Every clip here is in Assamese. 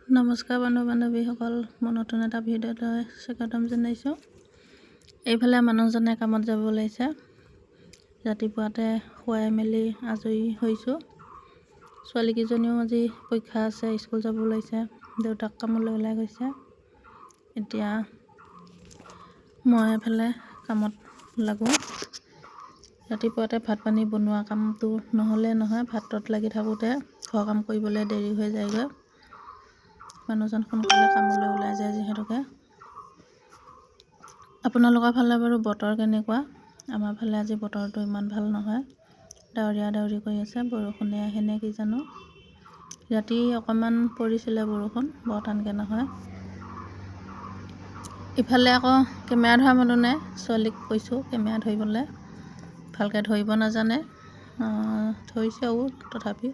নমস্কাৰ বন্ধু বান্ধৱীসকল, মই নতুন এটা ভিডিঅ'লৈ স্বাগতম জনাইছোঁ। এইফালে মানুহজনে কামত যাব ওলাইছে। ৰাতিপুৱাতে খুৱাই মেলি আজৰি হৈছোঁ। ছোৱালীকেইজনীও আজি পৰীক্ষা আছে, স্কুল যাব ওলাইছে। দেউতাক কামলৈ ওলাই গৈছে। এতিয়া মই এফালে কামত লাগোঁ। ৰাতিপুৱাতে ভাত পানী বনোৱা কামটো নহ'লে নহয়, ভাতত লাগি থাকোঁতে ঘৰ কাম কৰিবলৈ দেৰি হৈ যায়গৈ। মানুহজন সোনকালে কামলৈ ওলাই যায় যিহেতুকে। আপোনালোকৰ ফালে বাৰু বতৰ কেনেকুৱা? আমাৰ ফালে আজি বতৰটো ইমান ভাল নহয়, ডাৱৰীয়া কৰি আছে। বৰষুণে আহে নে কি জানো। ৰাতি অকণমান পৰিছিলে বৰষুণ, বৰ টানকৈ নহয়। ইফালে আকৌ কেমেৰা ধৰা মানুহ নাই। ছোৱালীক কৈছোঁ কেমেৰা ধৰিবলৈ, ভালকৈ ধৰিব নাজানে। ধৰিছেও তথাপি।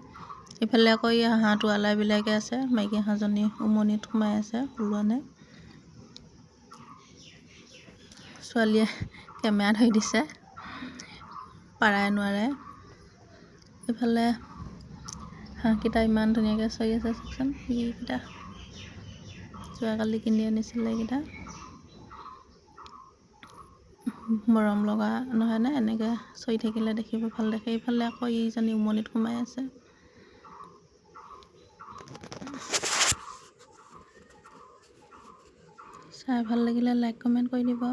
ইফালে আকৌ এই হাঁহটো আলাইবিলাকে আছে। মাইকী হাঁহজনী উমনিত সোমাই আছে, ওলোৱা নাই। ছোৱালীয়ে কেমেৰা ধৰি দিছে, পাৰাই নোৱাৰে। ইফালে হাঁহকেইটা ইমান ধুনীয়াকৈ চৰি আছে, চাওকচোন। এইকেইটা যোৱাকালি কিনি আনিছিলে। এইকেইটা মৰম লগা নহয়নে? এনেকৈ চৰি থাকিলে দেখিব ভাল দেখে। ইফালে আকৌ এইজনী উমনিত সোমাই আছে। চাই ভাল লাগিলে লাইক কমেণ্ট কৰি দিব।